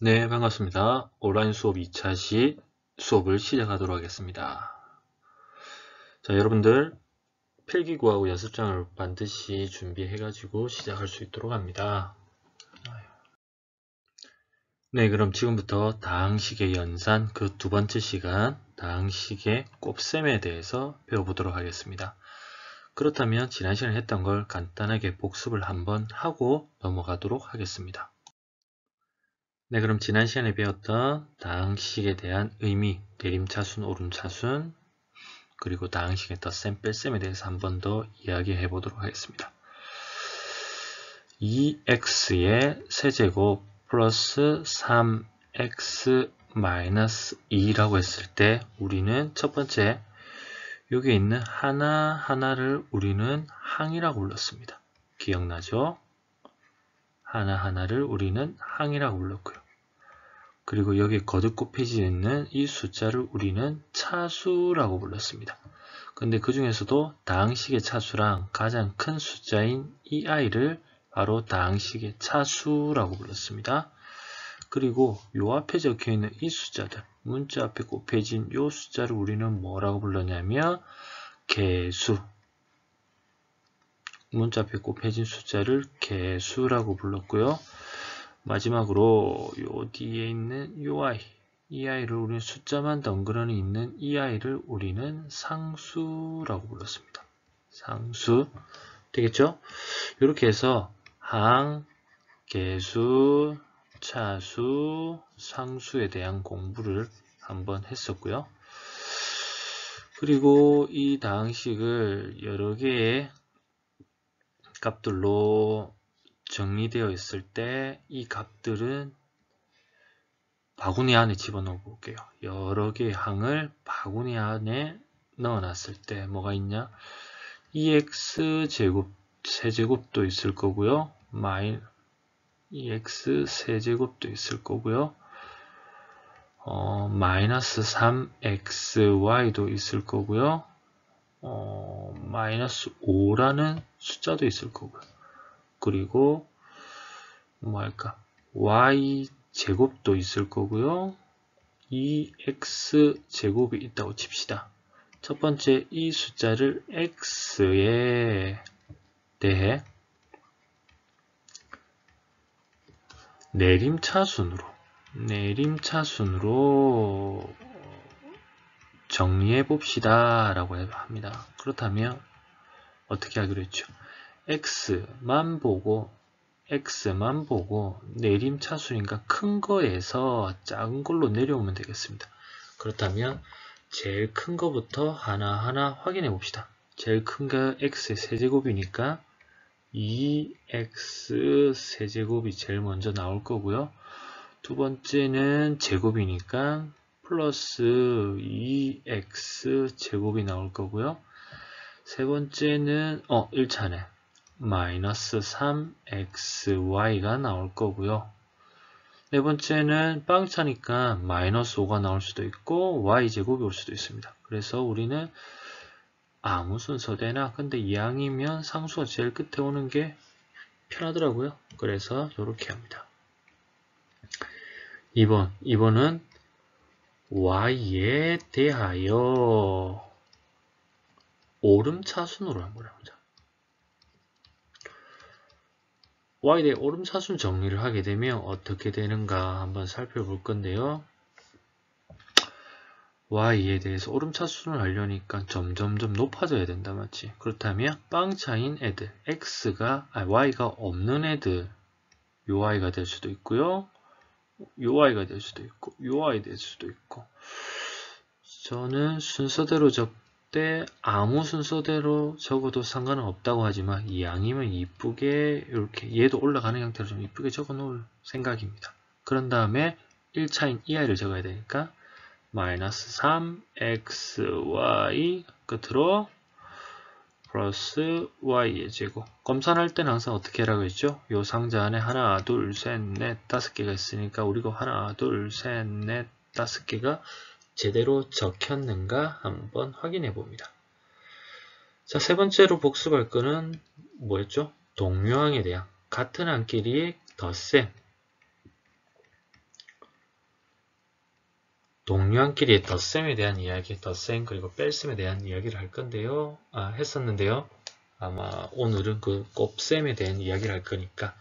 네, 반갑습니다. 온라인 수업 2차 시 수업을 시작하도록 하겠습니다. 자, 여러분들 필기구하고 연습장을 반드시 준비해가지고 시작할 수 있도록 합니다. 네, 그럼 지금부터 다항식의 연산 그 두 번째 시간 다항식의 곱셈에 대해서 배워보도록 하겠습니다. 그렇다면 지난 시간에 했던 걸 간단하게 복습을 한번 하고 넘어가도록 하겠습니다. 네, 그럼 지난 시간에 배웠던 다항식에 대한 의미, 내림차순, 오름차순, 그리고 다항식의 덧셈, 뺄셈에 대해서 한 번 더 이야기해 보도록 하겠습니다. 2x의 세제곱 플러스 3x 마이너스 2라고 했을 때 우리는 첫 번째 여기 있는 하나하나를 우리는 항이라고 불렀습니다. 기억나죠? 하나하나를 우리는 항이라고 불렀고요. 그리고 여기 거듭 곱해져 있는 이 숫자를 우리는 차수라고 불렀습니다. 근데 그 중에서도 다항식의 차수랑 가장 큰 숫자인 이 i를 바로 다항식의 차수라고 불렀습니다. 그리고 요 앞에 적혀 있는 이 숫자들, 문자 앞에 곱해진 요 숫자를 우리는 뭐라고 불렀냐면 개수. 문자 앞에 곱해진 숫자를 개수라고 불렀고요. 마지막으로 요 뒤에 있는 요 i, 이 i를 우리는 숫자만 덩그러니 있는 이 i를 우리는 상수라고 불렀습니다. 상수 되겠죠? 이렇게 해서 항, 개수, 차수, 상수에 대한 공부를 한번 했었고요. 그리고 이 다항식을 여러 개의 값들로 정리되어 있을 때 이 값들은 바구니 안에 집어넣어 볼게요. 여러 개의 항을 바구니 안에 넣어놨을 때 뭐가 있냐? 2x 제곱 세제곱도 있을 거고요. 2x 세제곱도 있을 거고요. 마이너스 3xy도 있을 거고요. 마이너스 5라는 숫자도 있을 거고요. 그리고 뭐 할까? y 제곱도 있을 거고요. 2x 제곱이 있다고 칩시다. 첫 번째 이 숫자를 x에 대해 내림차순으로 정리해 봅시다 라고 합니다. 그렇다면 어떻게 하기로 했죠? x만 보고 내림차수니까 큰 거에서 작은 걸로 내려오면 되겠습니다. 그렇다면 제일 큰 거부터 하나하나 확인해 봅시다. 제일 큰 게 x의 세제곱이니까 2x 세제곱이 제일 먼저 나올 거고요. 두 번째는 제곱이니까 플러스 2x 제곱이 나올 거고요. 세 번째는 1차네. 마이너스 3xy가 나올 거고요. 네 번째는 빵차니까 마이너스 5가 나올 수도 있고 y제곱이 올 수도 있습니다. 그래서 우리는 아무 순서대나 근데 이항이면 상수가 제일 끝에 오는 게 편하더라고요. 그래서 이렇게 합니다. 2번은 y에 대하여 오름차순으로 한번 해보자. y에 대해 오름차순 정리를 하게 되면 어떻게 되는가 한번 살펴볼 건데요. y에 대해서 오름차순을 하려니까 점점점 높아져야 된다 맞지? 그렇다면 빵차인 애들 y가 없는 애들 요 y가 될 수도 있고요. 요 y가 될 수도 있고 요 y 될 수도 있고 저는 순서대로 적되 아무 순서대로 적어도 상관은 없다고 하지만 이 양이면 이쁘게 이렇게 얘도 올라가는 형태로 좀 이쁘게 적어 놓을 생각입니다. 그런 다음에 1차인 이 i를 적어야 되니까 마이너스 3xy 끝으로 플러스 y의 제곱. 검산할 때는 항상 어떻게 하라고 했죠? 요 상자 안에 하나, 둘, 셋, 넷, 다섯 개가 있으니까 우리가 하나, 둘, 셋, 넷, 다섯 개가 제대로 적혔는가 한번 확인해 봅니다. 자, 세 번째로 복습할 거는 뭐였죠? 동묘항에 대한 같은 항끼리의 덧셈. 동류한끼리의 덧셈에 대한 이야기, 덧셈 그리고 뺄셈에 대한 이야기를 할 건데요. 했었는데요. 아마 오늘은 그 곱셈에 대한 이야기를 할 거니까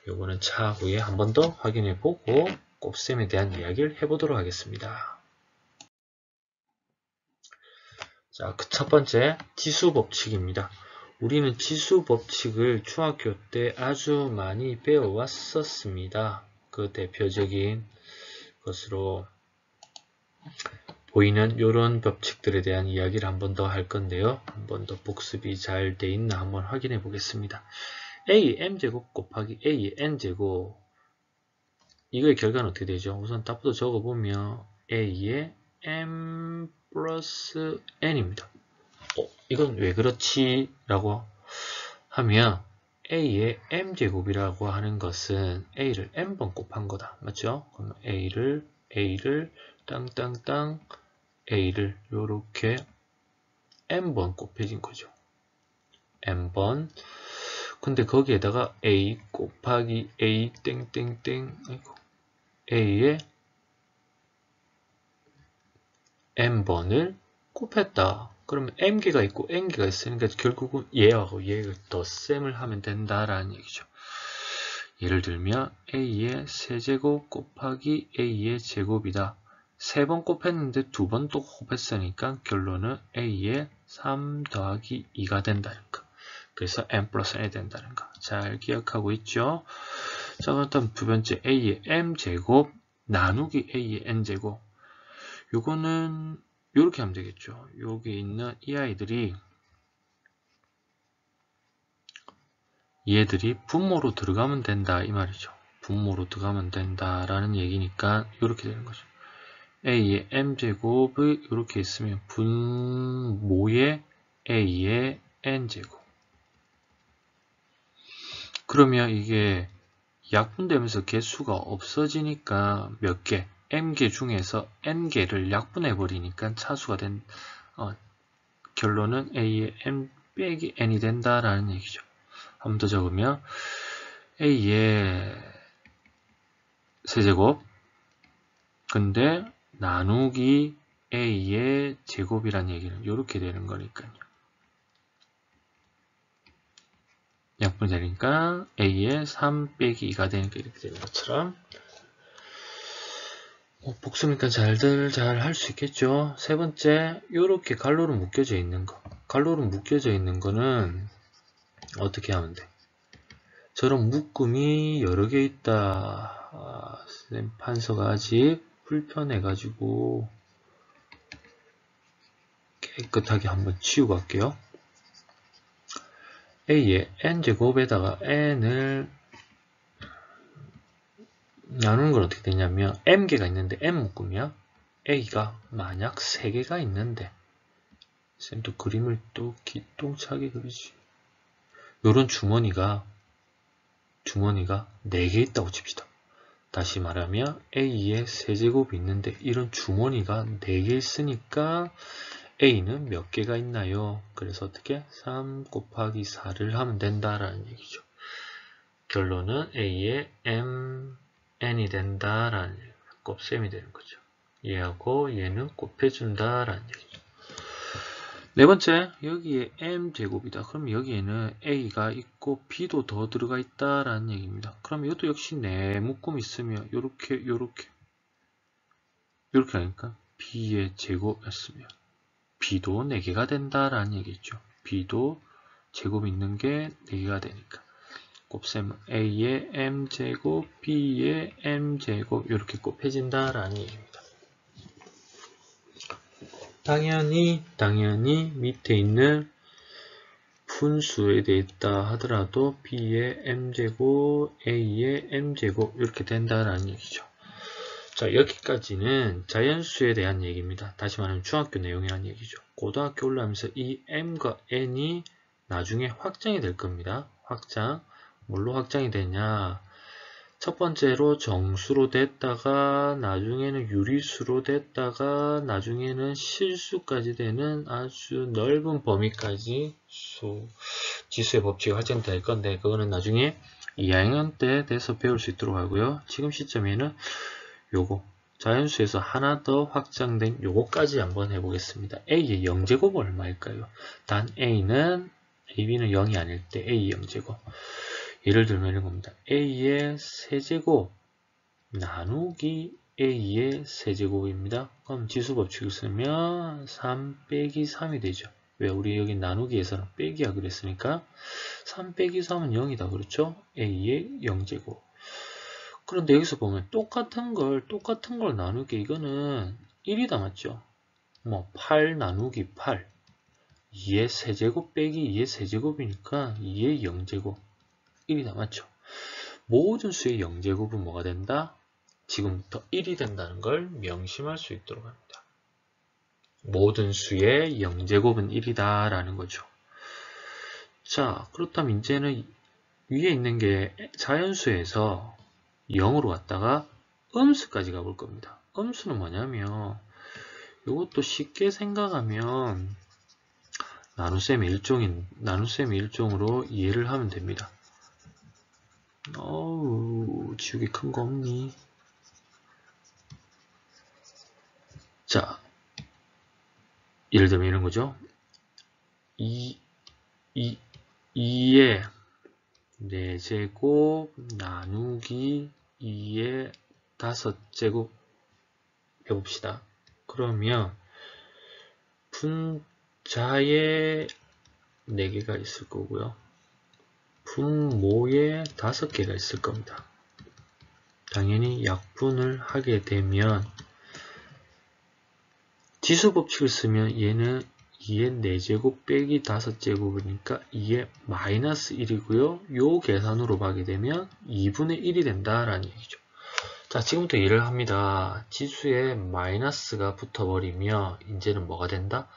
요거는 차후에 한 번 더 확인해 보고 곱셈에 대한 이야기를 해보도록 하겠습니다. 자, 그 첫 번째 지수 법칙입니다. 우리는 지수 법칙을 중학교 때 아주 많이 배워왔었습니다. 그 대표적인 것으로 보이는 이런 법칙들에 대한 이야기를 한 번 더 할 건데요. 한 번 더 복습이 잘 돼 있나 한번 확인해 보겠습니다. a m제곱 곱하기 a n제곱, 이거의 결과는 어떻게 되죠? 우선 답부터 적어보면 a의 m 플러스 n입니다. 이건 왜 그렇지? 라고 하면 a의 m제곱이라고 하는 것은 a를 n번 곱한 거다. 맞죠? 그럼 a를 땅땅땅 a를 요렇게 n번 곱해진 거죠. n번. 근데 거기에다가 a 곱하기 a 땡땡땡 a의 n번을 곱했다. 그러면 m개가 있고 n개가 있으니까 결국은 얘하고 얘를 덧셈을 하면 된다라는 얘기죠. 예를 들면 a의 세제곱 곱하기 a의 제곱이다. 3번 곱했는데 2번 또 곱했으니까 결론은 a의 3 더하기 2가 된다는 거. 그래서 n 플러스 n이 된다는 거. 잘 기억하고 있죠? 자, 그럼 두 번째 a의 m제곱 나누기 a의 n제곱. 요거는 이렇게 하면 되겠죠. 여기 있는 이 아이들이 얘들이 분모로 들어가면 된다 이 말이죠. 분모로 들어가면 된다라는 얘기니까 이렇게 되는 거죠. a의 m제곱이 이렇게 있으면 분모의 a의 n제곱. 그러면 이게 약분되면서 개수가 없어지니까 몇 개? m개 중에서 n개를 약분해 버리니까 차수가 된 결론은 a의 m 빼기 n이 된다라는 얘기죠. 한 번 더 적으면 a의 세제곱 근데 나누기 a의 제곱이란 얘기는 이렇게 되는 거니까요. 약분이 되니까 a의 3 빼기 2가 되니까 이렇게 되는 것처럼 복수니까 잘들 잘 할 수 있겠죠. 세 번째, 이렇게 갈로로 묶여져 있는 거. 갈로로 묶여져 있는 거는 어떻게 하면 돼? 저런 묶음이 여러 개 있다. 판서가 아직 불편해가지고 깨끗하게 한번 치우고 갈게요. a의 n제곱에다가 n을 나누는 건 어떻게 되냐면 m개가 있는데 n묶음이야. a가 만약 3개가 있는데 쌤도 그림을 또 기똥차게 그리지. 요런 주머니가 4개 있다고 칩시다. 다시 말하면 a의 세제곱이 있는데 이런 주머니가 4개 있으니까 a는 몇 개가 있나요? 그래서 어떻게? 3 곱하기 4를 하면 된다라는 얘기죠. 결론은 a의 mn이 된다라는 얘기죠. 곱셈이 되는 거죠. 얘하고 얘는 곱해준다라는 얘기죠. 네 번째, 여기에 m제곱이다. 그럼 여기에는 a가 있고 b도 더 들어가 있다라는 얘기입니다. 그럼 이것도 역시 네 묶음 있으면 요렇게 하니까 b의 제곱이었으면 b도 4개가 된다라는 얘기죠. b도 제곱 있는 게 4개가 되니까 곱셈은 a의 m제곱, b의 m제곱 이렇게 곱해진다라는 얘기입니다. 당연히 밑에 있는 분수에 대해 있다 하더라도 b의 m제곱, a의 m제곱 이렇게 된다라는 얘기죠. 자, 여기까지는 자연수에 대한 얘기입니다. 다시 말하면 중학교 내용이라는 얘기죠. 고등학교 올라가면서 이 m과 n이 나중에 확장이 될 겁니다. 확장. 뭘로 확장이 되냐? 첫 번째로 정수로 됐다가 나중에는 유리수로 됐다가 나중에는 실수까지 되는 아주 넓은 범위까지 지수의 법칙이 확장될 건데 그거는 나중에 2학년 때 돼서 배울 수 있도록 하고요. 지금 시점에는 요거 자연수에서 하나 더 확장된 요거까지 한번 해보겠습니다. A의 0제곱은 얼마일까요? 단 A는 AB는 0이 아닐 때 A 0제곱. 예를 들면 이런 겁니다. A의 세제곱 나누기 A의 세제곱입니다. 그럼 지수법칙을 쓰면 3 빼기 3이 되죠. 왜? 우리 여기 나누기에서는 빼기야 그랬으니까 3 빼기 3은 0이다. 그렇죠? A의 0제곱. 그런데 여기서 보면 똑같은 걸 나누기 이거는 1이다. 맞죠? 뭐 8 나누기 8 2의 세제곱 빼기 2의 세제곱이니까 2의 0제곱 1이다. 맞죠? 모든 수의 0제곱은 뭐가 된다? 지금부터 1이 된다는 걸 명심할 수 있도록 합니다. 모든 수의 0제곱은 1이다 라는 거죠. 자, 그렇다면 이제는 위에 있는 게 자연수에서 0으로 갔다가 음수까지 가볼 겁니다. 음수는 뭐냐면 이것도 쉽게 생각하면 나눗셈의 일종으로 이해를 하면 됩니다. 지우개 큰 거 없니? 자, 예를 들면 이런 거죠. 2의 4제곱 나누기 2의 5제곱 해봅시다. 그러면 분자에 4개가 있을 거고요. 분모에 5개가 있을 겁니다. 당연히 약분을 하게 되면 지수법칙을 쓰면 얘는 2의 4제곱 빼기 5제곱이니까 2의 마이너스 1이고요. 요 계산으로 가게 되면 2분의 1이 된다라는 얘기죠. 자, 지금부터 일을 합니다. 지수에 마이너스가 붙어버리면 이제는 뭐가 된다?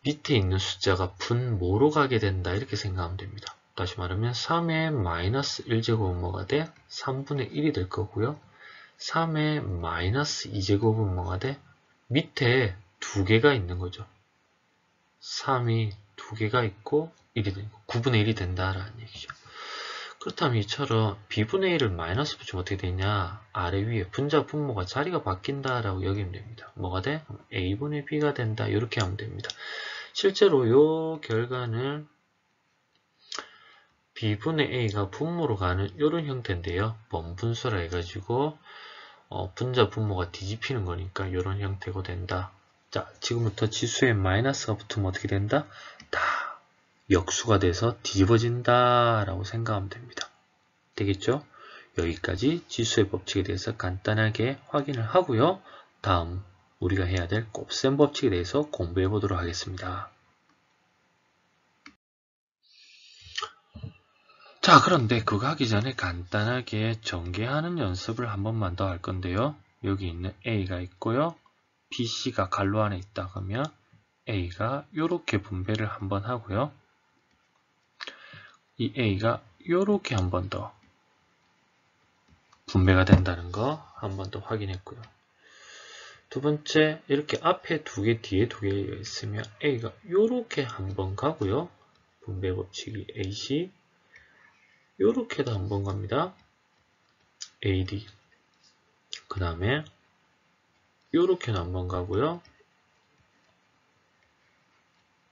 밑에 있는 숫자가 분모로 가게 된다. 이렇게 생각하면 됩니다. 다시 말하면 3의 마이너스 1제곱은 뭐가 돼? 3분의 1이 될 거고요. 3의 마이너스 2제곱은 뭐가 돼? 밑에 2개가 있는 거죠. 3이 2개가 있고 1이 되고 9분의 1이 된다라는 얘기죠. 그렇다면 이처럼 b분의 1을 마이너스 붙이면 어떻게 되냐? 아래 위에 분자 분모가 자리가 바뀐다라고 여기면 됩니다. 뭐가 돼? a분의 b가 된다. 이렇게 하면 됩니다. 실제로 이 결과는 b분의 a가 분모로 가는 이런 형태인데요. 번분수라 해가지고 분자 분모가 뒤집히는 거니까 이런 형태가 된다. 자, 지금부터 지수에 마이너스가 붙으면 어떻게 된다? 다 역수가 돼서 뒤집어진다 라고 생각하면 됩니다. 되겠죠? 여기까지 지수의 법칙에 대해서 간단하게 확인을 하고요. 다음 우리가 해야 될 곱셈 법칙에 대해서 공부해 보도록 하겠습니다. 자, 그런데 그거 하기 전에 간단하게 전개하는 연습을 한 번만 더 할 건데요. 여기 있는 A가 있고요. BC가 괄호 안에 있다 그러면 A가 이렇게 분배를 한번 하고요. 이 A가 이렇게 한 번 더 분배가 된다는 거 한 번 더 확인했고요. 두 번째, 이렇게 앞에 2개, 뒤에 2개가 있으면 A가 이렇게 한 번 가고요. 분배 법칙이 AC 이렇게도 한 번 갑니다. AD 그 다음에 이렇게도 한 번 가고요.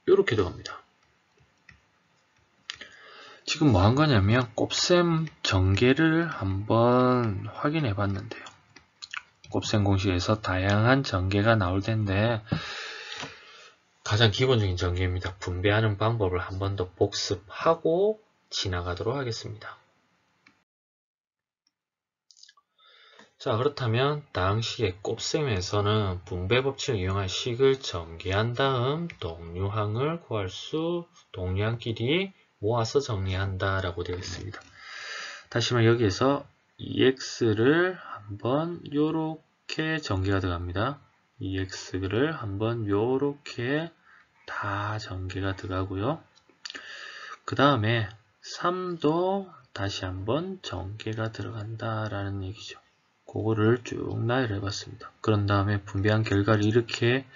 이렇게도 갑니다. 지금 뭐 한 거냐면 곱셈 전개를 한번 확인해 봤는데요. 곱셈 공식에서 다양한 전개가 나올 텐데 가장 기본적인 전개입니다. 분배하는 방법을 한 번 더 복습하고 지나가도록 하겠습니다. 자, 그렇다면 다음 식의 곱셈에서는 분배 법칙을 이용한 식을 전개한 다음 동류항을 구할 수, 동류항끼리 모아서 정리한다 라고 되어 있습니다. 다시 말해 여기에서 EX를 한번 요렇게 전개가 들어갑니다. EX를 한번 요렇게 다 전개가 들어가고요. 그 다음에 3도 다시 한번 전개가 들어간다 라는 얘기죠. 그거를 쭉 나열을 해봤습니다. 그런 다음에 분배한 결과를 이렇게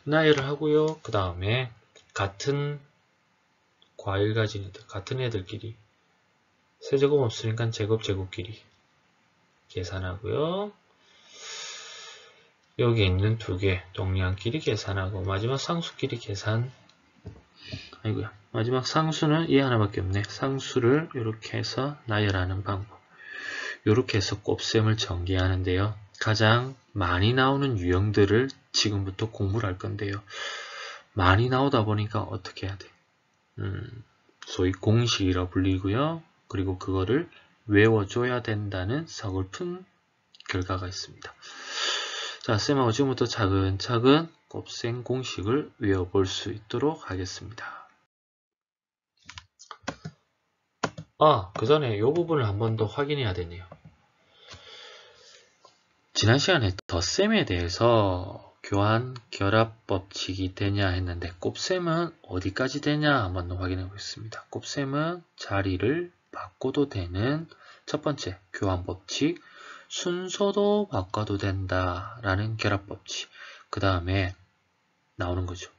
나열을 하고요. 그 다음에 같은 과일 가진 애들, 같은 애들끼리 세제곱 없으니까 제곱끼리 계산하고요. 여기 있는 두 개 동량끼리 계산하고 마지막 상수끼리 계산. 아이고야. 마지막 상수는 이 하나밖에 없네. 상수를 이렇게 해서 나열하는 방법. 이렇게 해서 곱셈을 전개하는데요. 가장 많이 나오는 유형들을 지금부터 공부를 할 건데요. 많이 나오다 보니까 어떻게 해야 돼? 소위 공식이라 불리고요. 그리고 그거를 외워줘야 된다는 서글픈 결과가 있습니다. 자, 쌤하고 지금부터 차근차근 곱셈 공식을 외워볼 수 있도록 하겠습니다. 그 전에 이 부분을 한 번 더 확인해야 되네요. 지난 시간에 덧셈에 대해서 교환 결합 법칙이 되냐 했는데 곱셈은 어디까지 되냐 한번 더 확인해 보겠습니다. 곱셈은 자리를 바꿔도 되는 첫 번째 교환 법칙, 순서도 바꿔도 된다라는 결합 법칙. 그 다음에 나오는 거죠.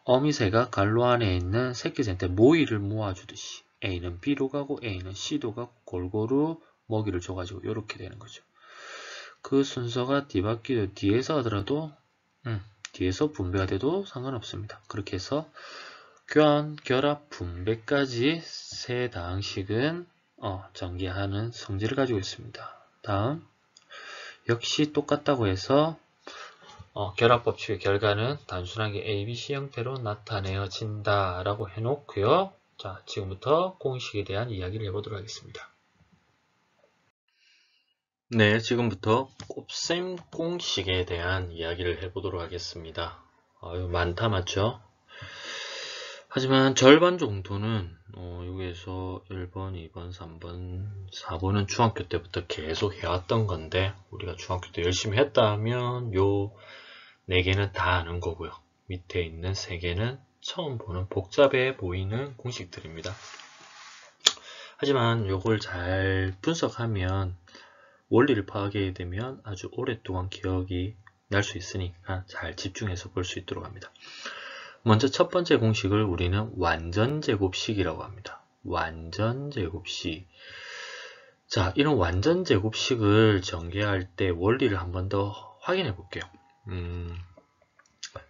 어미새가 갈로 안에 있는 새끼새한테 모이를 모아주듯이 A는 B로 가고 A는 C로 가고 골고루 먹이를 줘가지고 이렇게 되는 거죠. 그 순서가 뒤바뀌도 뒤에서 하더라도 뒤에서 분배가 돼도 상관없습니다. 그렇게 해서 교환, 결합, 분배까지 세 다항식은 전개하는 성질을 가지고 있습니다. 다음 역시 똑같다고 해서 결합법칙의 결과는 단순하게 ABC 형태로 나타내어진다 라고 해놓고요. 자, 지금부터 공식에 대한 이야기를 해보도록 하겠습니다. 네, 지금부터 곱셈 공식에 대한 이야기를 해보도록 하겠습니다. 많다 맞죠? 하지만 절반 정도는 여기에서 1번, 2번, 3번, 4번은 중학교 때부터 계속 해왔던 건데 우리가 중학교 때 열심히 했다면 요 4개는 다 아는 거고요. 밑에 있는 3개는 처음 보는 복잡해 보이는 공식들입니다. 하지만 요걸 잘 분석하면 원리를 파악하게 되면 아주 오랫동안 기억이 날 수 있으니까 잘 집중해서 볼 수 있도록 합니다. 먼저 첫 번째 공식을 우리는 완전제곱식이라고 합니다. 완전제곱식. 자, 이런 완전제곱식을 전개할 때 원리를 한 번 더 확인해 볼게요.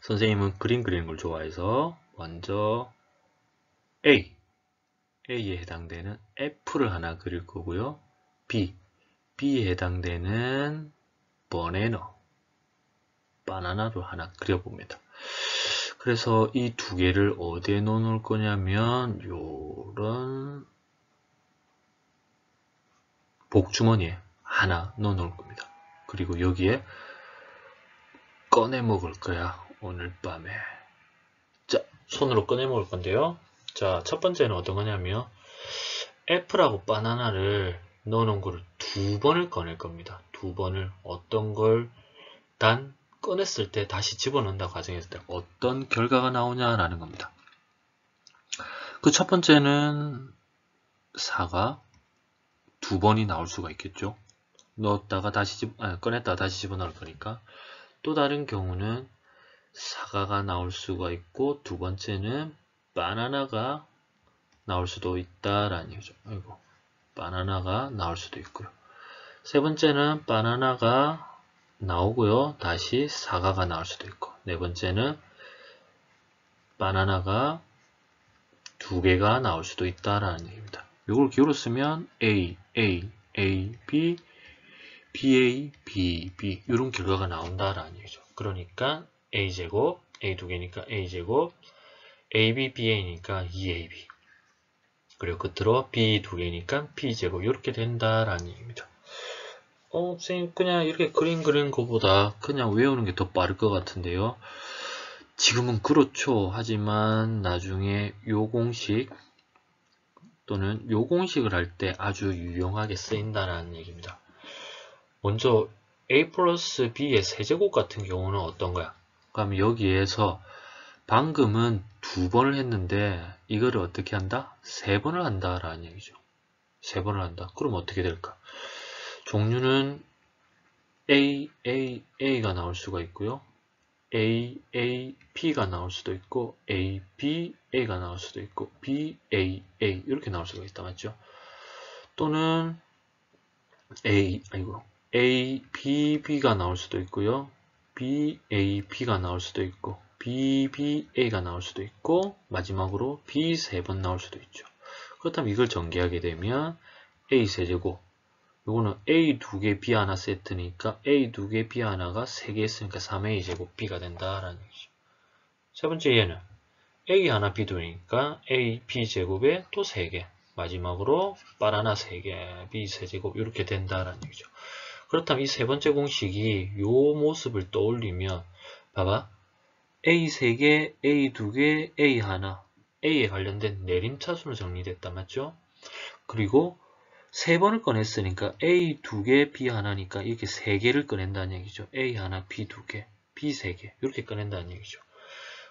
선생님은 그림 그리는 걸 좋아해서 먼저 A에 해당되는 F를 하나 그릴 거고요. B에 해당되는 바나나로 하나 그려봅니다. 그래서 이 두 개를 어디에 넣어놓을 거냐면 요런 복주머니에 하나 넣어놓을 겁니다. 그리고 여기에 꺼내 먹을 거야. 오늘 밤에. 자, 손으로 꺼내 먹을 건데요. 자, 첫 번째는 어떤 거냐면 F라고 바나나를 넣어놓은 거를 2번을 꺼낼 겁니다. 2번을 어떤 걸 단 꺼냈을 때 다시 집어넣는다 과정했을 때 어떤 결과가 나오냐라는 겁니다. 그 첫 번째는 4가 2번이 나올 수가 있겠죠. 넣었다가 다시 꺼냈다가 다시 집어넣을 거니까. 또 다른 경우는 사과가 나올 수가 있고 두 번째는 바나나가 나올 수도 있다라는 얘기죠. 아이고, 바나나가 나올 수도 있고요. 세 번째는 바나나가 나오고요. 다시 사과가 나올 수도 있고 네 번째는 바나나가 2개가 나올 수도 있다라는 얘기입니다. 이걸 기호로 쓰면 A, A, A, B, BA, BB 이런 결과가 나온다라는 얘기죠. 그러니까 A제곱, A 2개니까 A제곱, AB, BA니까 2AB 그리고 끝으로 B 2개니까 B제곱 이렇게 된다라는 얘기입니다. 선생님 그냥 이렇게 그림 그리는 것보다 그냥 외우는 게 더 빠를 것 같은데요. 지금은 그렇죠. 하지만 나중에 요 공식 또는 요 공식을 할 때 아주 유용하게 쓰인다는 얘기입니다. 먼저 A 플러스 B의 세제곱 같은 경우는 어떤 거야? 그럼 여기에서 방금은 2번을 했는데 이거를 어떻게 한다? 3번을 한다라는 얘기죠. 3번을 한다. 그럼 어떻게 될까? 종류는 A가 나올 수가 있고요. B가 나올 수도 있고 B가 나올 수도 있고 BA 이렇게 나올 수가 있다 맞죠? 또는 BB가 나올 수도 있고요. BAB가 나올 수도 있고 BBA가 나올 수도 있고 마지막으로 B 3번 나올 수도 있죠. 그렇다면 이걸 전개하게 되면 A 세제곱 요거는 A 2개 B 하나 세트니까 A 2개 B 하나가 3개 있으니까 3A 제곱 B가 된다라는 얘기죠. 세 번째 얘는 A 하나 B 두니까 A B 제곱에 또 3개 마지막으로 바나나 3개 B 세제곱 이렇게 된다라는 얘기죠. 그렇다면 이 세 번째 공식이 요 모습을 떠올리면 봐봐 A 3개, A 2개, A 하나 A에 관련된 내림차순으로 정리됐다 맞죠? 그리고 3번을 꺼냈으니까 A 2개, B 하나니까 이렇게 3개를 꺼낸다는 얘기죠. A 하나, B 2개, B 3개 이렇게 꺼낸다는 얘기죠.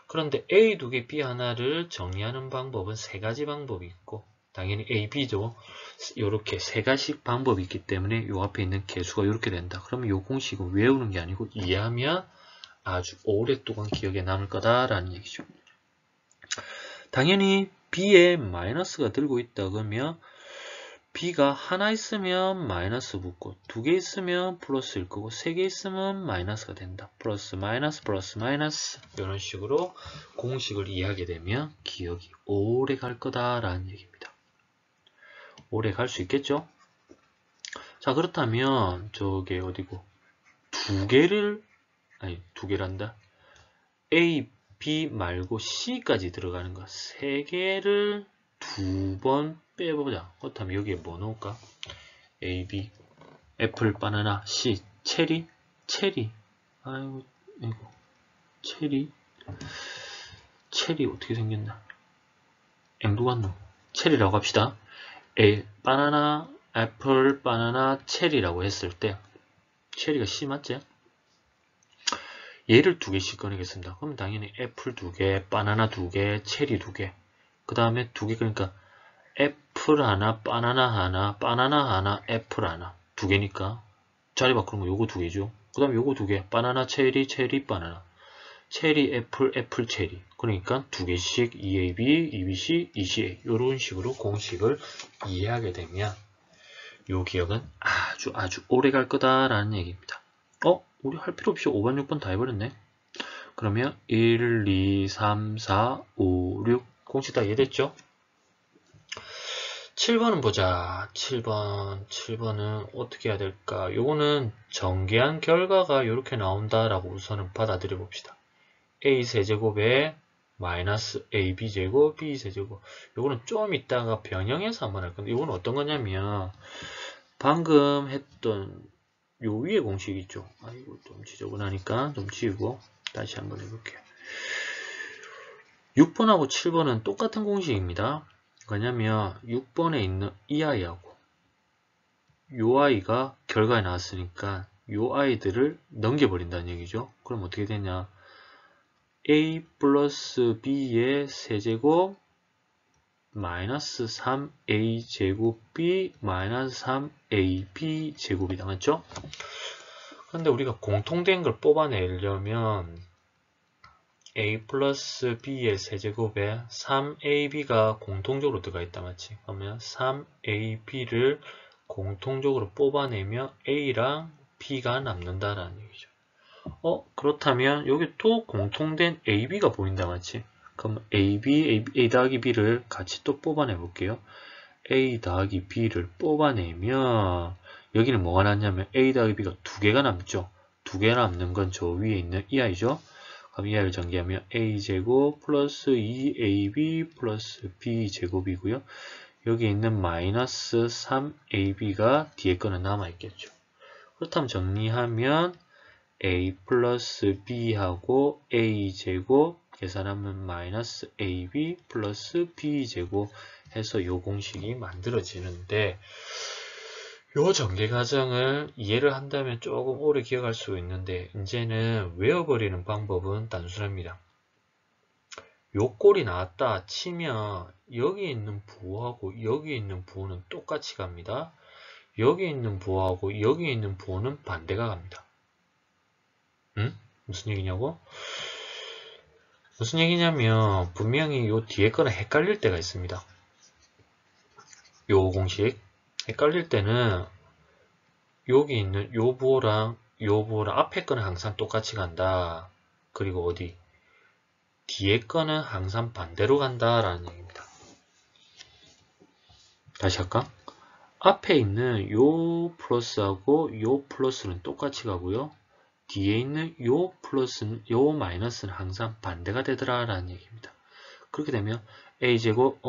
그런데 A 2개, B 하나를 정리하는 방법은 3가지 방법이 있고 당연히 A, B도 이렇게 3가지 방법이 있기 때문에 요 앞에 있는 개수가 이렇게 된다. 그러면 요 공식은 외우는 게 아니고 이해하면 아주 오랫동안 기억에 남을 거다라는 얘기죠. 당연히 B에 마이너스가 들고 있다 그러면 B가 하나 있으면 마이너스 붙고 2개 있으면 플러스일 거고 3개 있으면 마이너스가 된다. 플러스 마이너스 플러스 마이너스 이런 식으로 공식을 이해하게 되면 기억이 오래 갈 거다라는 얘기입니다. 오래 갈 수 있겠죠? 자 그렇다면 저게 어디고 2개를 아니 2개란다. A, B 말고 C까지 들어가는 거 3개를 2번 빼보자. 그렇다면 여기에 뭐 넣을까? A, B, 애플, 바나나, C, 체리, 체리. 아이고, 체리. 체리 어떻게 생겼나? 앵두가 안 넣어. 체리라고 합시다. A, 바나나, 애플, 바나나, 체리라고 했을 때 체리가 C 맞지? 얘를 2개씩 꺼내겠습니다. 그럼 당연히 애플 2개, 바나나 2개, 체리 2개. 그 다음에 2개 그러니까 애플 하나, 바나나 하나, 바나나 하나, 애플 하나. 2개니까 자리 바꾸는 거 요거 2개죠. 그 다음에 요거 2개. 바나나, 체리, 체리, 바나나. 체리, 애플, 애플, 체리. 그러니까 2개씩 EAB, EBC, ECA 이런 식으로 공식을 이해하게 되면 요 기억은 아주 오래 갈 거다라는 얘기입니다. 우리 할 필요 없이 5번, 6번 다 해버렸네. 그러면 1, 2, 3, 4, 5, 6 공식 다 이해됐죠? 7번은 보자. 7번은 어떻게 해야 될까? 요거는 전개한 결과가 이렇게 나온다라고 우선은 받아들여 봅시다. A 세제곱에 마이너스 AB 제곱, B 세제곱. 요거는 좀 이따가 변형해서 한번 할 건데, 요거는 어떤 거냐면, 방금 했던 요 위에 공식 있죠? 아이고, 좀 지저분하니까 좀 지우고, 다시 한번 해볼게요. 6번하고 7번은 똑같은 공식입니다. 뭐냐면 6번에 있는 이 아이하고 요 아이가 결과에 나왔으니까 요 아이들을 넘겨버린다는 얘기죠. 그럼 어떻게 되냐? A 플러스 B의 세제곱 마이너스 3A 제곱 B 마이너스 3AB 제곱이다. 맞죠? 근데 우리가 공통된 걸 뽑아내려면 A 플러스 B의 세제곱에 3AB가 공통적으로 들어가 있다 맞지? 그러면 3AB를 공통적으로 뽑아내면 A랑 B가 남는다라는 얘기죠. 그렇다면 여기 또 공통된 AB가 보인다 맞지? 그럼 A 더하기 B를 같이 또 뽑아내 볼게요. A 더하기 B를 뽑아내면 여기는 뭐가 남냐면 A 더하기 B가 2개가 남죠. 2개 남는 건 저 위에 있는 이 아이죠. 그럼 이 아이를 전개하면 a제곱 플러스 2ab 플러스 b제곱이고요. 여기 있는 마이너스 3ab가 뒤에 거는 남아있겠죠. 그렇다면 정리하면 a 플러스 b하고 a제곱 계산하면 마이너스 ab 플러스 b제곱 해서 요 공식이 만들어지는데 요 전개 과정을 이해를 한다면 조금 오래 기억할 수 있는데 이제는 외워버리는 방법은 단순합니다. 요 꼴이 나왔다 치면 여기 있는 부호하고 여기 있는 부호는 똑같이 갑니다. 여기 있는 부호하고 여기 있는 부호는 반대가 갑니다. 무슨 얘기냐고? 무슨 얘기냐면 분명히 요 뒤에 거는 헷갈릴 때가 있습니다. 요 공식 헷갈릴 때는 여기 있는 요 부호랑 요보다 앞에 거는 항상 똑같이 간다. 그리고 어디? 뒤에 거는 항상 반대로 간다라는 얘기입니다. 다시 할까? 앞에 있는 요 플러스하고 요 플러스는 똑같이 가고요. 뒤에 있는 요 플러스는, 요 마이너스는 항상 반대가 되더라 라는 얘기입니다. 그렇게 되면 a제곱,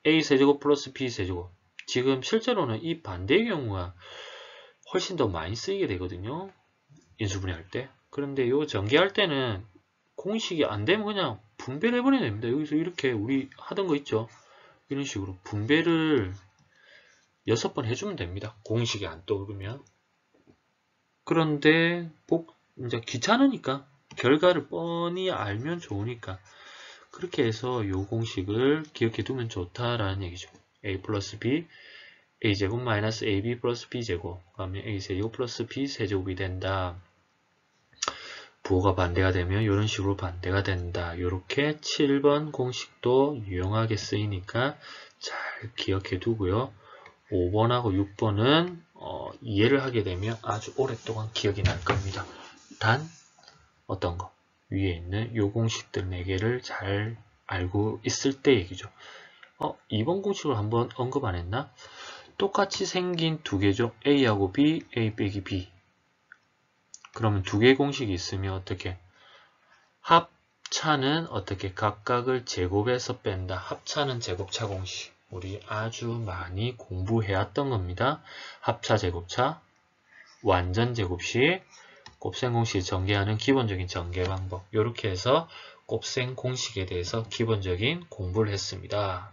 a세제곱 플러스 b세제곱. 지금 실제로는 이 반대의 경우가 훨씬 더 많이 쓰이게 되거든요. 인수분해할 때. 그런데 요 전개할 때는 공식이 안 되면 그냥 분배를 해버리면 됩니다. 여기서 이렇게 우리 하던 거 있죠. 이런 식으로 분배를 6번 해주면 됩니다. 공식이 안 떠오르면. 그런데 이제 귀찮으니까 결과를 뻔히 알면 좋으니까 그렇게 해서 요 공식을 기억해 두면 좋다라는 얘기죠. a 플러스 b a제곱 마이너스 ab 플러스 b제곱 그러면 a세제곱 플러스 b세제곱이 된다. 부호가 반대가 되면 이런 식으로 반대가 된다. 이렇게 7번 공식도 유용하게 쓰이니까 잘 기억해 두고요. 5번하고 6번은 이해를 하게 되면 아주 오랫동안 기억이 날 겁니다. 단 어떤 거? 위에 있는 요 공식들 4개를 잘 알고 있을 때 얘기죠. 2번 공식을 한번 언급 안 했나? 똑같이 생긴 두 개죠. A하고 B, A 빼기 B. 그러면 두 개의 공식이 있으면 어떻게? 합차는 어떻게? 각각을 제곱해서 뺀다. 합차는 제곱차 공식. 우리 아주 많이 공부해왔던 겁니다. 합차 제곱차, 완전 제곱식, 곱셈 공식 전개하는 기본적인 전개 방법. 이렇게 해서 곱셈 공식에 대해서 기본적인 공부를 했습니다.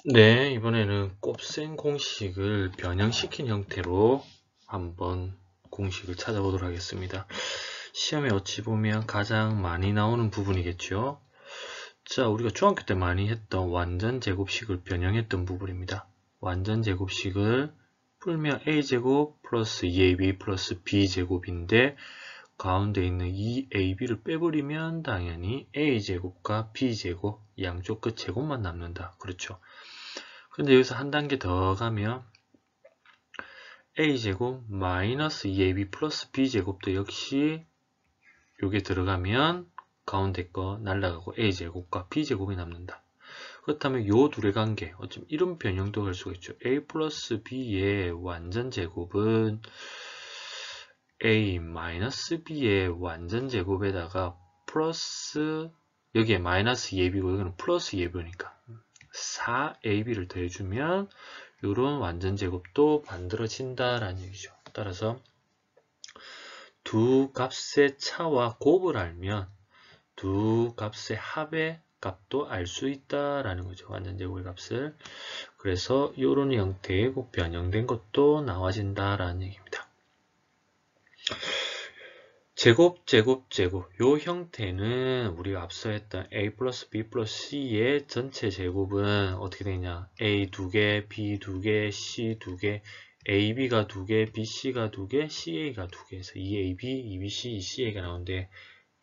네, 이번에는 곱셈 공식을 변형시킨 형태로 한번 공식을 찾아보도록 하겠습니다. 시험에 어찌 보면 가장 많이 나오는 부분이겠죠. 자, 우리가 중학교 때 많이 했던 완전 제곱식을 변형했던 부분입니다. 완전 제곱식을 풀면 a제곱 플러스 2ab 플러스 b제곱인데 가운데 있는 2ab를 빼버리면 당연히 a제곱과 b제곱 양쪽 끝 제곱만 남는다. 그렇죠. 근데 여기서 한 단계 더 가면 a제곱 마이너스 2ab 플러스 b제곱도 역시 요게 들어가면 가운데 거 날라가고 a제곱과 b제곱이 남는다. 그렇다면 요 둘의 관계, 어쩜 이런 변형도 할 수가 있죠. a 플러스 b의 완전 제곱은 a 마이너스 b의 완전 제곱에다가 플러스, 여기에 마이너스 2ab고 여기는 플러스 2ab니까 4ab를 더해주면 이런 완전 제곱도 만들어진다라는 얘기죠. 따라서 두 값의 차와 곱을 알면 두 값의 합의 값도 알 수 있다라는 거죠. 완전 제곱의 값을. 그래서 이런 형태의 곱 변형된 것도 나와진다라는 얘기입니다. 제곱, 제곱, 제곱. 요 형태는 우리가 앞서 했던 a 플러스 b 플러스 c의 전체 제곱은 어떻게 되냐? a 2개, b 2개, c 2개, ab가 2개, bc가 2개, ca가 2개 해서 2ab, 2bc, 2ca가 나오는데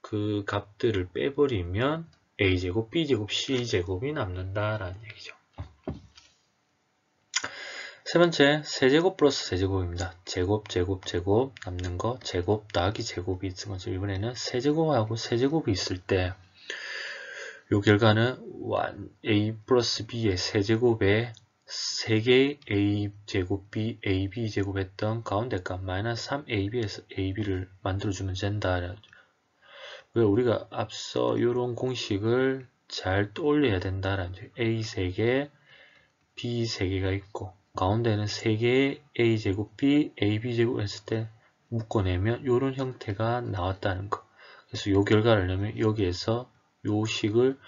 그 값들을 빼버리면 a제곱, b제곱, c제곱이 남는다라는 얘기죠. 세 번째, 세제곱 플러스 세제곱입니다. 제곱, 제곱, 제곱 남는 거, 제곱, 더하기 제곱이 있는 거죠. 이번에는 세제곱하고 세제곱이 있을 때 이 결과는 a 플러스 b의 세제곱에 3개의 a제곱 b, ab제곱 했던 가운데 값 마이너스 3ab에서 ab를 만들어주면 된다. 왜 우리가 앞서 이런 공식을 잘 떠올려야 된다라는 거죠. a 3개, b 3개가 있고 가운데는 3개의 a제곱 b, ab제곱 했을 때 묶어내면 이런 형태가 나왔다는 거. 그래서 이 결과를 내면 여기에서 이 식을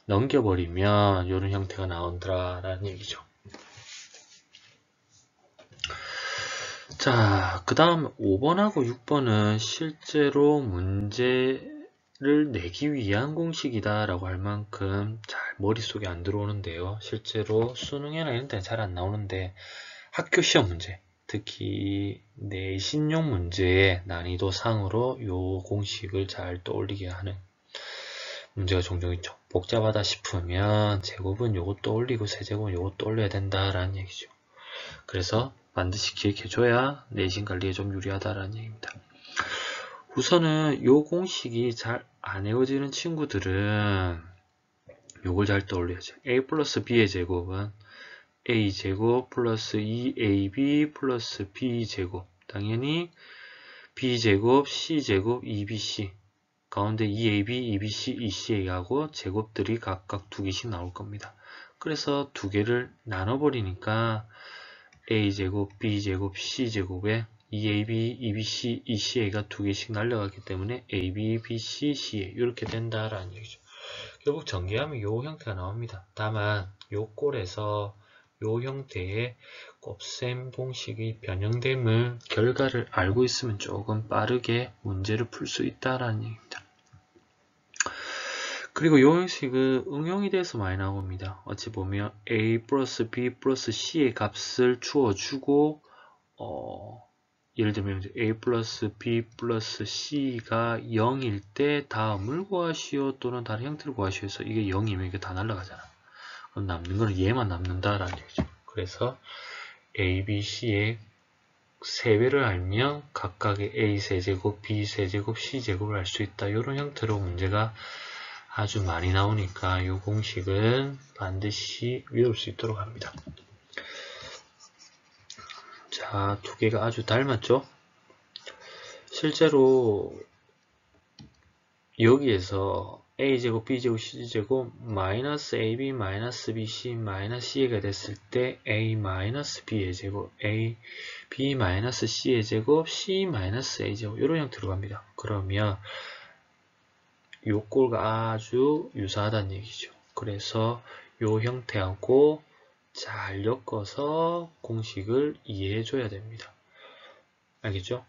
넘겨버리면 이런 형태가 나온다라는 얘기죠. 자, 그 다음 5번하고 6번은 실제로 문제를 내기 위한 공식이다 라고 할 만큼 잘 머릿속에 안 들어오는데요. 실제로 수능이나 이런 데는 잘 안 나오는데 학교 시험 문제, 특히 내신용 문제의 난이도 상으로 이 공식을 잘 떠올리게 하는 문제가 종종 있죠. 복잡하다 싶으면 제곱은 요것 떠올리고 세제곱은 요것 떠올려야 된다라는 얘기죠. 그래서 반드시 기억해줘야 내신 관리에 좀 유리하다라는 얘기입니다. 우선은 요 공식이 잘 안 외워지는 친구들은 요걸 잘 떠올려야죠. a 플러스 b의 제곱은 a제곱 플러스 2ab 플러스 b제곱, 당연히 b제곱, c제곱, 2bc 가운데 2ab, 2bc, 2ca하고 제곱들이 각각 2개씩 나올 겁니다. 그래서 두 개를 나눠버리니까 a제곱, b제곱, c제곱에 2ab, 2bc, 2ca가 2개씩 날려가기 때문에 ab, bc, ca 이렇게 된다라는 얘기죠. 결국 전개하면 이 형태가 나옵니다. 다만 이 꼴에서 이 형태의 곱셈 공식이 변형됨을 결과를 알고 있으면 조금 빠르게 문제를 풀 수 있다라는 얘기입니다. 그리고 이 형식은 응용이 돼서 많이 나옵니다. 어찌 보면 a 플러스 b 플러스 c의 값을 주어주고 예를 들면 a 플러스 b 플러스 c가 0일 때 다음을 구하시오 또는 다른 형태를 구하시오 해서 이게 0이면 이게 다 날라가잖아. 그럼 남는 거는 얘만 남는다라는 얘기죠. 그래서 a, b, c의 세배를 알면 각각의 a 세제곱, b 세제곱, c 제곱을 알 수 있다. 이런 형태로 문제가 아주 많이 나오니까 이 공식은 반드시 외울 수 있도록 합니다. 자, 두 개가 아주 닮았죠? 실제로 여기에서 a제곱, b제곱, c제곱 마이너스 ab, 마이너스 bc, 마이너스 ca가 됐을 때 a 마이너스 b의 제곱, a, b 마이너스 c의 제곱, c 마이너스 a 제곱 이런 형태로 갑니다. 그러면 이 꼴과 아주 유사하다는 얘기죠. 그래서 이 형태하고 잘 엮어서 공식을 이해해 줘야 됩니다. 알겠죠?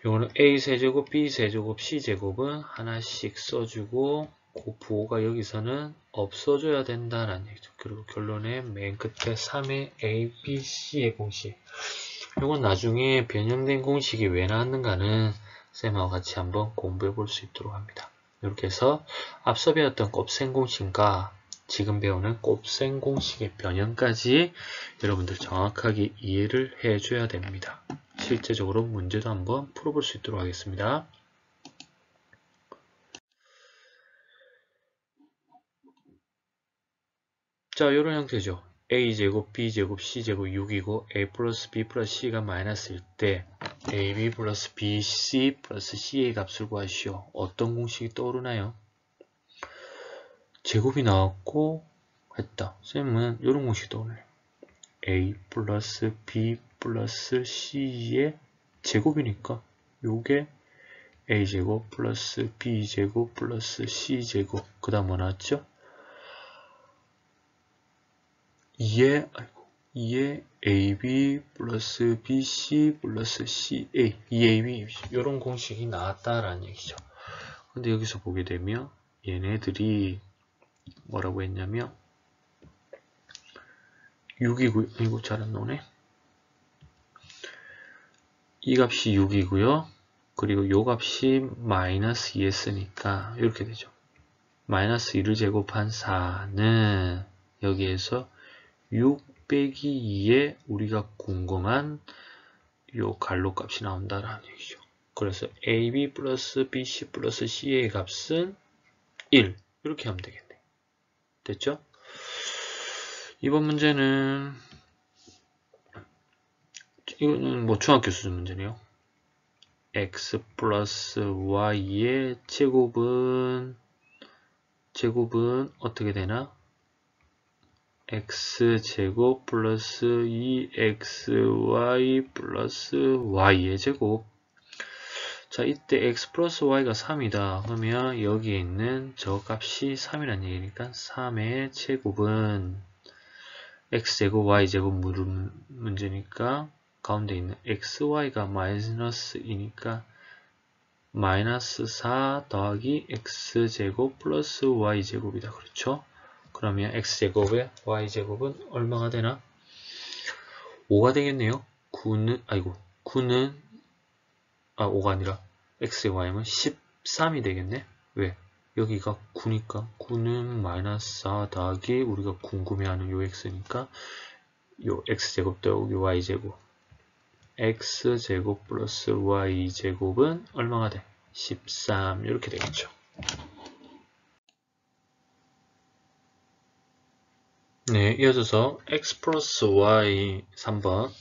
요거는 a세제곱, b세제곱, c제곱은 하나씩 써주고 그 부호가 여기서는 없어져야 된다는 얘기죠. 그리고 결론에 맨 끝에 3의 a, b, c의 공식. 요건 나중에 변형된 공식이 왜 나왔는가는 쌤하고 같이 한번 공부해 볼 수 있도록 합니다. 이렇게 해서 앞서 배웠던 곱셈 공식과 지금 배우는 곱셈 공식의 변형까지 여러분들 정확하게 이해를 해줘야 됩니다. 실제적으로 문제도 한번 풀어볼 수 있도록 하겠습니다. 자, 이런 형태죠. a제곱, b제곱, c제곱 6이고 a 플러스 b 플러스 c가 마이너스일 때 ab 플러스 bc 플러스 c의 값을 구하시오. 어떤 공식이 떠오르나요? 제곱이 나왔고 했다. 쌤은 이런 공식이 떠오르네요. a 플러스 b 플러스 c의 제곱이니까 요게 a제곱 플러스 b제곱 플러스 c제곱 그 다음 뭐 나왔죠? 2에 ab 플러스 bc 플러스 ca 2ab 이런 공식이 나왔다라는 얘기죠. 근데 여기서 보게 되면 얘네들이 뭐라고 했냐면 6이고요. 이거 잘 안 나오네. 이 값이 6이고요. 그리고 요 값이 마이너스 2였으니까 이렇게 되죠. 마이너스 2를 제곱한 4는 여기에서 6 빼기 2에 우리가 궁금한 요 갈로 값이 나온다라는 얘기죠. 그래서 AB 플러스 BC 플러스 C의 값은 1 이렇게 하면 되겠네. 됐죠? 이번 문제는 이거는 뭐 중학교 수준 문제네요. x 플러스 y의 제곱은 어떻게 되나? x제곱 플러스 2xy 플러스 y의 제곱. 자, 이때 x 플러스 y가 3이다. 그러면 여기에 있는 저 값이 3이라는 얘기니까 3의 제곱은 x제곱 y제곱 문제니까 가운데 있는 xy가 마이너스 2니까 마이너스 4 더하기 x제곱 플러스 y제곱이다. 그렇죠? 그러면 x제곱에 y제곱은 얼마가 되나? 5가 되겠네요. 9는 5가 아니라 x의 y는 13이 되겠네. 왜? 여기가 9니까 9는 마이너스 4 더하기 우리가 궁금해하는 요 x니까 요 x제곱 더하기 y제곱 x제곱 플러스 y제곱은 얼마가 돼? 13 이렇게 되겠죠. 네, 이어져서 x 플러스 y 3번.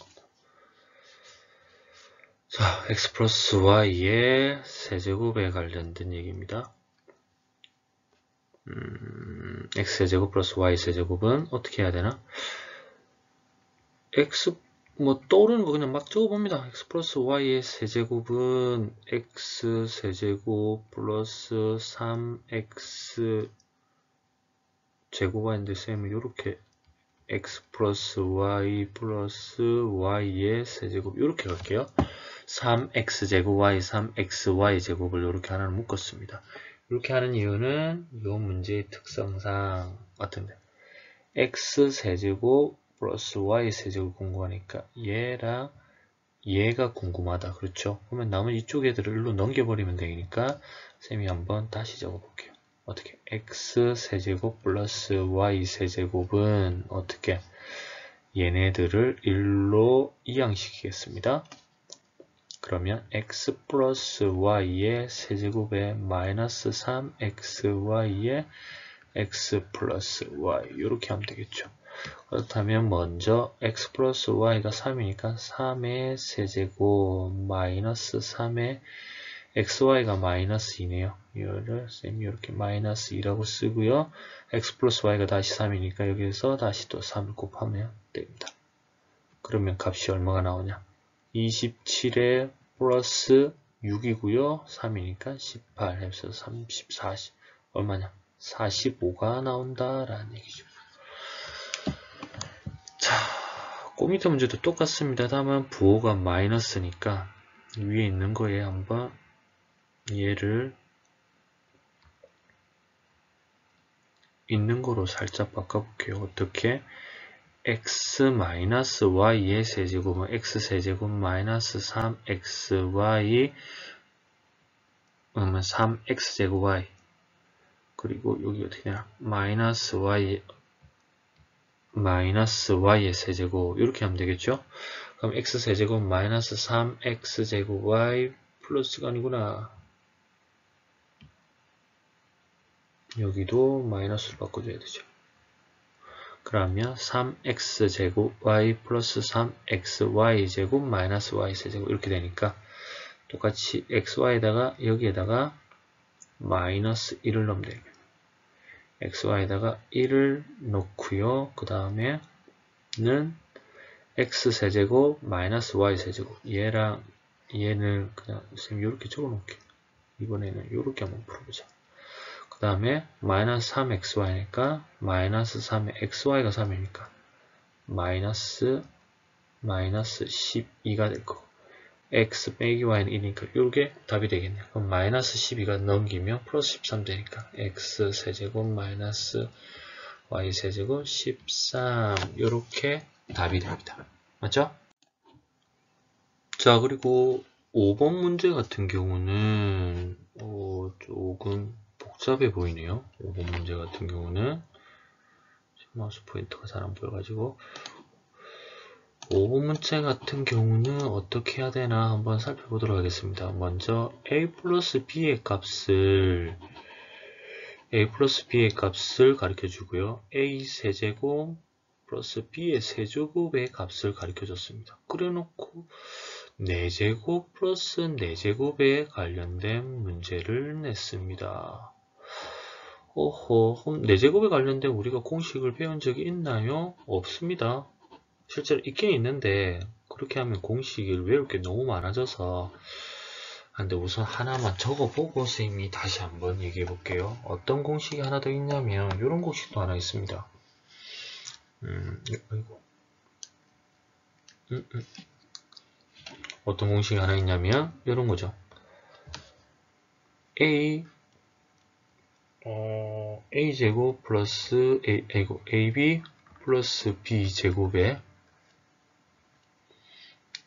자, x 플러스 y의 세제곱에 관련된 얘기입니다. x제곱 플러스 y 세제곱은 어떻게 해야 되나? x 뭐 떠오르는 거 그냥 막 적어봅니다. x 플러스 y의 세제곱은 x 세제곱 플러스 3x 제곱가 있는데 쌤은 이렇게 x 플러스 y 플러스 y의 세제곱 이렇게 갈게요. 3x제곱 y 3xy 제곱을 이렇게 하나를 묶었습니다. 이렇게 하는 이유는 이 문제의 특성상 같은데 x 세제곱 플러스 y 세제곱 궁금하니까 얘랑 얘가 궁금하다. 그렇죠? 그러면 남은 이쪽 애들을 일로 넘겨버리면 되니까 쌤이 한번 다시 적어볼게요. 어떻게? x 세제곱 플러스 y 세제곱은 어떻게? 얘네들을 1로 이항시키겠습니다. 그러면 x 플러스 y의 세제곱에 마이너스 3xy의 x 플러스 y 이렇게 하면 되겠죠. 그렇다면 먼저 x 플러스 y가 3이니까 3의 세제곱 마이너스 3의 xy가 마이너스 2네요. 이거를 쌤이 이렇게 마이너스 2라고 쓰고요. x 플러스 y가 다시 3이니까 여기에서 다시 또 3을 곱하면 됩니다. 그러면 값이 얼마가 나오냐? 27에 플러스 6이고요. 3이니까 18 해서 30, 40 얼마냐? 45가 나온다라는 얘기죠. 그 밑에 문제도 똑같습니다. 다만 부호가 마이너스니까 위에 있는 거에 한번 얘를 있는 거로 살짝 바꿔볼게요. 어떻게? x-y의 세제곱은 x세제곱 마이너스 3xy 그러면 3x제곱 y 그리고 여기 어떻게 되냐? 마이너스 y의 세제곱 이렇게 하면 되겠죠? 그럼 x세제곱 마이너스 3x제곱 y 플러스가 아니구나. 여기도 마이너스로 바꿔줘야 되죠. 그러면 3x제곱 y 플러스 3xy제곱 마이너스 y세제곱 이렇게 되니까 똑같이 xy에다가 여기에다가 마이너스 1을 넣으면 되겠네. xy에다가 1을 넣고요. 그 다음에 는 x세제곱 마이너스 y세제곱 얘랑 얘는 그냥 선생님 이렇게 적어 놓을게요. 이번에는 이렇게 한번 풀어보자. 그 다음에 마이너스 3xy니까 마이너스 3에 xy가 3이니까 마이너스 12가 될 거고 x 빼기 y는 1이니까 이렇게 답이 되겠네요. 그럼 마이너스 12가 넘기면 플러스 13 되니까 x 세제곱 마이너스 y 세제곱 13 이렇게 답이 됩니다. 맞죠? 자, 그리고 5번 문제 같은 경우는 조금 복잡해 보이네요. 5번 문제 같은 경우는 마우스 포인터가 잘 안 보여가지고 5번 문제 같은 경우는 어떻게 해야 되나 한번 살펴보도록 하겠습니다. 먼저 a 플러스 b의 값을 가르쳐 주고요. a 세제곱 플러스 b의 세제곱의 값을 가르쳐 줬습니다. 그래 놓고 4제곱 플러스 4제곱에 관련된 문제를 냈습니다. 그럼 4제곱에 관련된 우리가 공식을 배운 적이 있나요? 없습니다. 실제로 있긴 있는데 그렇게 하면 공식을 외울 게 너무 많아져서 근데 우선 하나만 적어보고 선생님이 다시 한번 얘기해 볼게요. 어떤 공식이 하나 더 있냐면 이런 공식도 하나 있습니다. 어떤 공식이 하나 있냐면 이런 거죠. a제곱 플러스 ab 플러스 b제곱에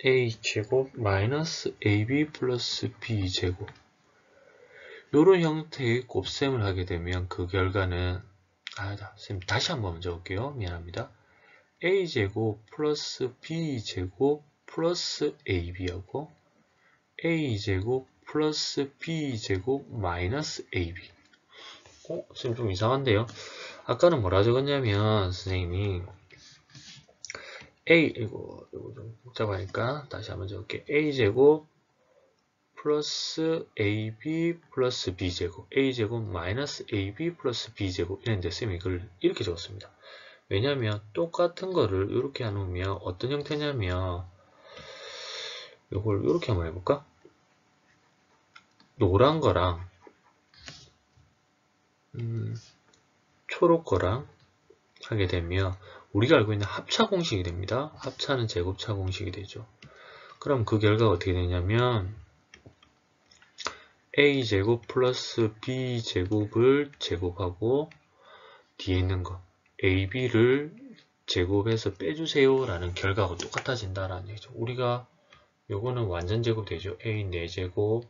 a제곱 마이너스 ab 플러스 b제곱 이런 형태의 곱셈을 하게 되면 그 결과는 선생님 다시 한번 먼저 볼게요. 미안합니다. a제곱 플러스 b제곱 플러스 ab하고 a제곱 플러스 b제곱 마이너스 ab 선생님 좀 이상한데요. 아까는 뭐라 적었냐면 선생님이 이거 좀 복잡하니까 다시 한번 적을게. a제곱 플러스 ab 플러스 b제곱 a제곱 마이너스 ab 플러스 b제곱 이랬는데 쌤이 이걸 이렇게 적었습니다. 왜냐면 똑같은 거를 이렇게 해놓으면 어떤 형태냐면 이걸 이렇게 한번 해볼까? 노란 거랑 초록 거랑 하게 되면 우리가 알고 있는 합차 공식이 됩니다. 합차는 제곱차 공식이 되죠. 그럼 그 결과가 어떻게 되냐면 a제곱 플러스 b제곱을 제곱하고 뒤에 있는 거 ab를 제곱해서 빼주세요 라는 결과가 똑같아진다라는 얘기죠. 우리가 요거는 완전 제곱 되죠. a 4제곱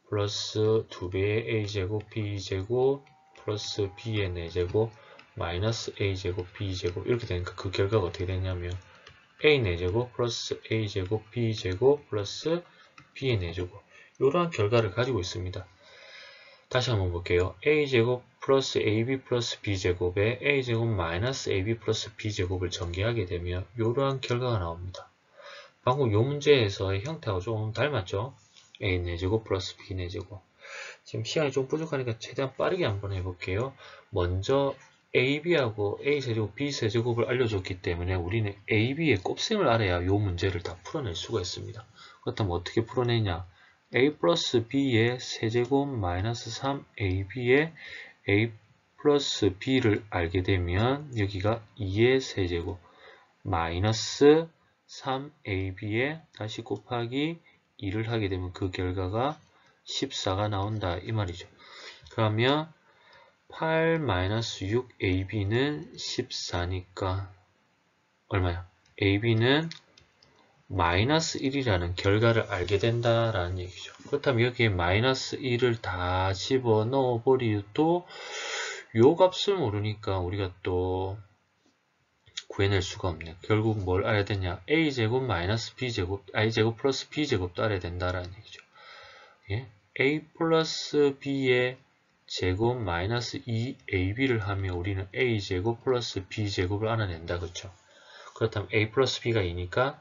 플러스 2배의 a제곱 b제곱 플러스 b의 4제곱 마이너스 a제곱 b제곱 이렇게 되니까 그 결과가 어떻게 되냐면 a 4제곱 플러스 a제곱 b제곱 플러스 b의 4제곱 이러한 결과를 가지고 있습니다. 다시 한번 볼게요. a제곱 플러스 ab 플러스 b제곱에 a제곱 마이너스 ab 플러스 b제곱을 전개하게 되면 이러한 결과가 나옵니다. 방금 이 문제에서의 형태하고 조금 닮았죠? a 4제곱 플러스 b 4제곱 지금 시간이 좀 부족하니까 최대한 빠르게 한번 해볼게요. 먼저 ab하고 a세제곱 b세제곱을 알려줬기 때문에 우리는 ab의 곱셈을 알아야 이 문제를 다 풀어낼 수가 있습니다. 그렇다면 어떻게 풀어내냐? a 플러스 b의 세제곱 마이너스 3ab의 a 플러스 b를 알게 되면 여기가 2의 세제곱 마이너스 3ab에 다시 곱하기 2를 하게 되면 그 결과가 14가 나온다 이 말이죠. 그러면 8-6ab는 14니까 얼마야? ab는 마이너스 1이라는 결과를 알게 된다라는 얘기죠. 그렇다면 여기에 마이너스 1을 다 집어넣어 버려도 요 값을 모르니까 우리가 또 구해낼 수가 없네. 결국 뭘 알아야 되냐? a제곱 마이너스 b제곱, i제곱 플러스 b제곱도 알아야 된다라는 얘기죠. 예? a 플러스 b의 제곱 마이너스 2ab를 하면 우리는 a제곱 플러스 b제곱을 알아낸다. 그렇죠? 그렇다면 a 플러스 b가 2니까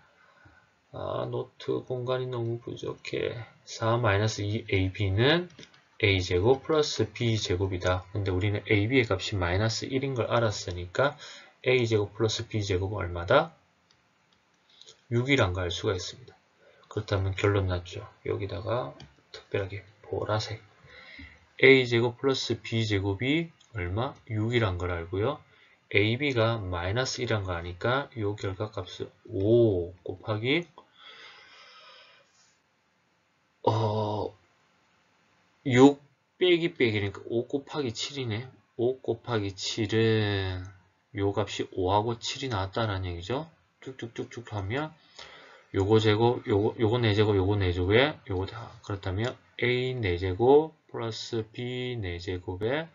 노트 공간이 너무 부족해. 4-2ab는 a제곱 플러스 b제곱이다. 근데 우리는 ab의 값이 마이너스 1인 걸 알았으니까 a제곱 플러스 b제곱은 얼마다? 6이란 걸 알 수가 있습니다. 그렇다면 결론 났죠. 여기다가 특별하게 보라색 a제곱 플러스 b제곱이 얼마? 6이란 걸 알고요. ab가 마이너스 1이란 걸 아니까 이 결과값을 5 곱하기 6 빼기 빼기니까 5 곱하기 7이네. 5 곱하기 7은 요 값이 5하고 7이 나왔다는 얘기죠. 쭉쭉쭉쭉 하면 요거 제곱, 요거 4제곱, 요거 4제곱에 요거 다. 그렇다면 a 4제곱 플러스 b 4제곱에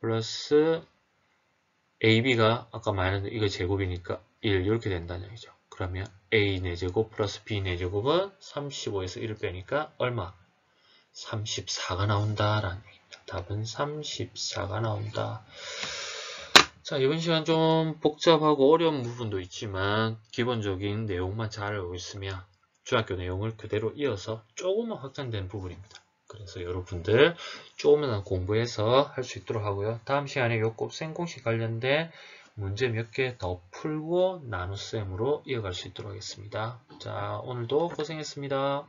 플러스 ab가 아까 마이너스 이거 제곱이니까 1 이렇게 된다는 얘기죠. 그러면 a 4제곱 플러스 b 4제곱은 35에서 1을 빼니까 얼마? 34가 나온다라는 얘기입니다. 답은 34가 나온다. 자, 이번 시간 좀 복잡하고 어려운 부분도 있지만 기본적인 내용만 잘 알고 있으면 중학교 내용을 그대로 이어서 조금만 확장된 부분입니다. 그래서 여러분들 조금만 공부해서 할 수 있도록 하고요. 다음 시간에 요 곱셈 공식 관련된 문제 몇 개 더 풀고 나눗셈으로 이어갈 수 있도록 하겠습니다. 자, 오늘도 고생했습니다.